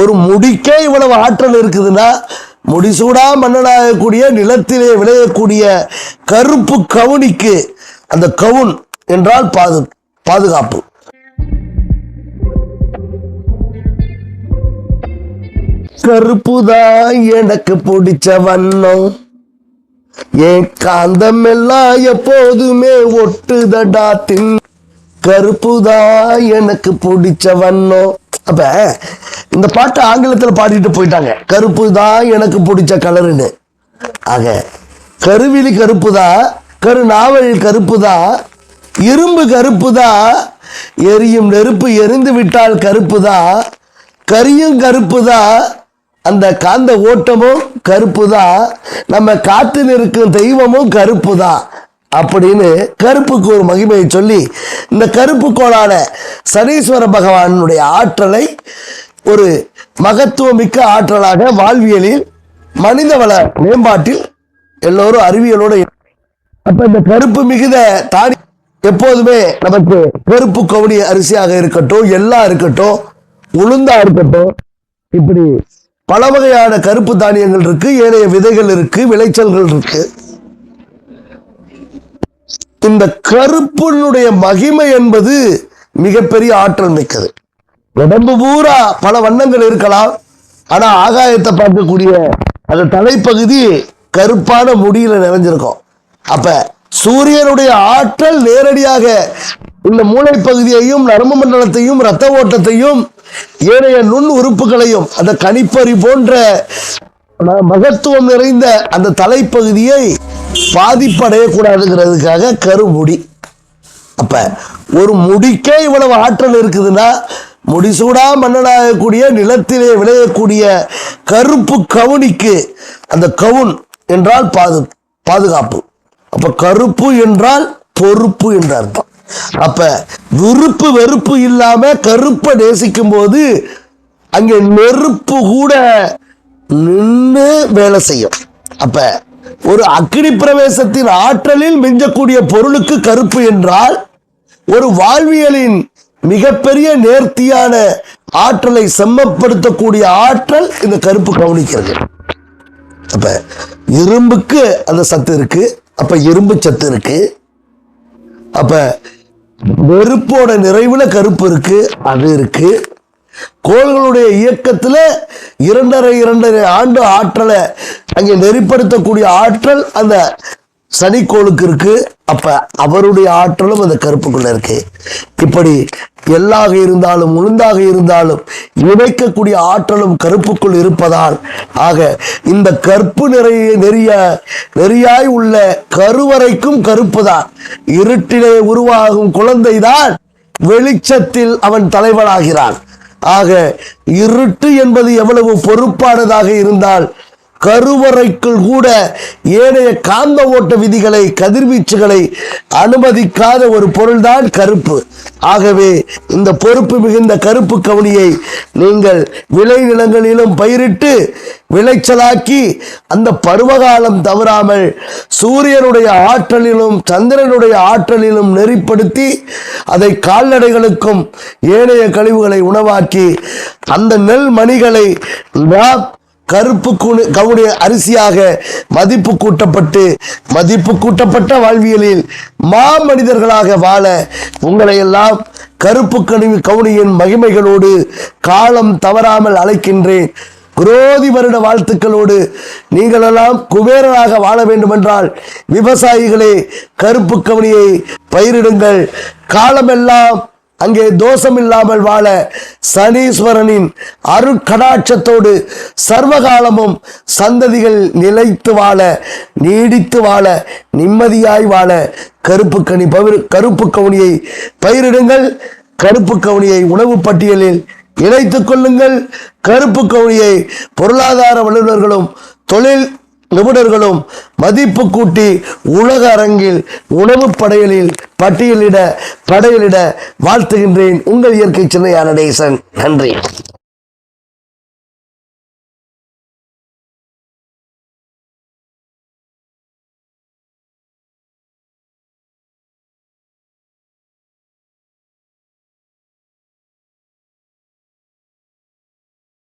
ஒரு முடிக்கே இவ்வளவு ஆற்றல் இருக்குதுன்னா முடிசூடா மன்னனாகக்கூடிய நிலத்திலே விளையக்கூடிய கருப்பு கவுனிக்கு அந்த கவுன் என்றால் பாதுகாப்பு. கருப்புதான் எனக்கு பிடிச்ச வண்ணம், என் காந்தம் எல்லாம் எப்போதுமே ஒட்டுதடா தின். கருப்புதான் எனக்கு பிடிச்ச வண்ணம். அப்ப இந்த பாட்டு ஆங்கிலத்தில் பாடிட்டு போயிட்டாங்க, கருப்பு தான் எனக்கு பிடிச்ச கலருன்னு. ஆக கருவிழி கருப்பு தான், கருநாவல் கருப்பு தான், இரும்பு கருப்பு தான், எரியும் நெருப்பு எரிந்து விட்டால் கருப்பு தான், கரியும் கருப்பு தான், அந்த காந்த ஓட்டமும் கருப்பு தான், நம்ம காற்றில் இருக்கும் தெய்வமும் கருப்பு தான் அப்படின்னு கருப்புக்கு ஒரு மகிமையை சொல்லி இந்த கருப்பு கோளான சனீஸ்வர பகவானுடைய ஆற்றலை ஒரு மகத்துவமிக்க ஆற்றலாக வாழ்வியலில் மனிதவள மேம்பாட்டில் எல்லோரும் அறிவியலோடு. அப்ப இந்த கருப்பு மிகுத தானி எப்போதுமே நமக்கு கருப்பு கவுனி அரிசியாக இருக்கட்டும், எள்ளா இருக்கட்டும், உளுந்தா இருக்கட்டும், இப்படி பல வகையான கருப்பு தானியங்கள் இருக்கு, ஏனைய விதைகள் இருக்கு, விளைச்சல்கள் இருக்கு. இந்த கருப்பினுடைய மகிமை என்பது மிகப்பெரிய ஆற்றல் மிக்கது. உடம்பு பூரா பல வண்ணங்கள் இருக்கலாம், ஆனா ஆகாயத்தை பார்க்கக்கூடிய அந்த தலைப்பகுதி கருப்பான முடியில நிறைஞ்சிருக்கும். அப்ப சூரியனுடைய ஆற்றல் நேரடியாக இந்த மூளை பகுதியையும் நரம்பு மண்டலத்தையும் இரத்த ஓட்டத்தையும் ஏனைய நுண் உறுப்புகளையும் அந்த கணிப்பறி போன்ற மகத்துவம் நிறைந்த அந்த தலைப்பகுதியை பாதிப்படையக்கூடாதுங்கிறதுக்காக கருமுடி. அப்ப ஒரு முடிக்கே இவ்வளவு ஆற்றல் இருக்குதுன்னா முடிசூடா மன்னனாகக்கூடிய நிலத்திலே விளையக்கூடிய கருப்பு கவுனிக்கு அந்த கவுன் என்றால் பாதுகாப்பு. அப்ப கருப்பு என்றால் பொறுப்பு என்ற அர்த்தம். அப்ப விருப்பு வெறுப்பு இல்லாம கருப்பை நேசிக்கும் போது அங்கே நெருப்பு கூட நின்று வேலை செய்யும். அப்ப ஒரு அக்னி பிரவேசத்தின் ஆற்றலில் மிஞ்சக்கூடிய பொருளுக்கு கருப்பு என்றால் ஒரு வாழ்வியலின் மிகப்பெரிய நேர்த்தியான ஆற்றலை செம்மப்படுத்தக்கூடிய ஆற்றல் இந்த கருப்பு கவனிக்கிறது. அப்ப இரும்புக்கு அந்த சத்து இருக்கு, அப்ப இரும்பு சத்து இருக்கு. அப்ப நெருப்போட நிறைவுல கருப்பு இருக்கு, அது இருக்கு. கோள்களுடைய இயக்கத்துல 2.5 ஆண்டு ஆற்றலை அங்கே நெறிப்படுத்தக்கூடிய ஆற்றல் அந்த சனிக்கோளுக்கு இருக்கு. அப்ப அவருடைய ஆற்றலும் அந்த கருப்புக்குள்ள இருக்கு. இப்படி எள்ளாக இருந்தாலும் உளுந்தாக இருந்தாலும் இணைக்கக்கூடிய ஆற்றலும் கருப்புக்குள் இருப்பதால் ஆக இந்த கற்பு நெறியாய் உள்ள கருவறைக்கும் கருப்பு தான். இருட்டிலே உருவாகும் குழந்தைதான் வெளிச்சத்தில் அவன் தலைவனாகிறான். ஆக இருட்டு என்பது எவ்வளவு பொறுப்பானதாக இருந்தால் கருவறைக்குள் கூட ஏனைய காந்த ஓட்ட விதிகளை கதிர்வீச்சுகளை அனுமதிக்காத ஒரு பொருள்தான் கருப்பு. ஆகவே இந்த பொறுப்பு மிகுந்த கருப்பு கவுனியை நீங்கள் விளைநிலங்களிலும் பயிரிட்டு விளைச்சலாக்கி அந்த பருவகாலம் தவறாமல் சூரியனுடைய ஆற்றலிலும் சந்திரனுடைய ஆற்றலிலும் நெறிப்படுத்தி அதை கால்நடைகளுக்கும் ஏனைய கழிவுகளை உணவாக்கி அந்த நெல் மணிகளை கருப்பு கவுனி அரிசியாக மதிப்பு கூட்டப்பட்ட வாழ்வியலில் மாமனிதர்களாக வாழ உங்களை எல்லாம் கருப்பு கவுனியின் மகிமைகளோடு காலம் தவறாமல் அழைக்கின்றேன். குரோதி வருட வாழ்த்துக்களோடு நீங்கள் எல்லாம் குபேரனாக வாழ வேண்டுமென்றால் விவசாயிகளே கருப்பு கவுனியை பயிரிடுங்கள். காலமெல்லாம் அங்கே தோஷம் இல்லாமல் வாழ சனீஸ்வரனின் அருட்கடாட்சத்தோடு சர்வகாலமும் சந்ததிகள் நிலைத்து வாழ நீடித்து வாழ நிம்மதியாய் வாழ கருப்பு கவுனியை பயிரிடுங்கள். கருப்பு கவுனியை உணவு பட்டியலில் இணைத்துக் கொள்ளுங்கள். கருப்பு கவுனியை பொருளாதார வல்லுநர்களும் தொழில் நிபுணர்களும் மதிப்பு கூட்டி உலக அரங்கில் உணவு படையலிட வாழ்த்துகின்றேன். உங்கள் இயற்கை சின்னையா நடேசன். நன்றி.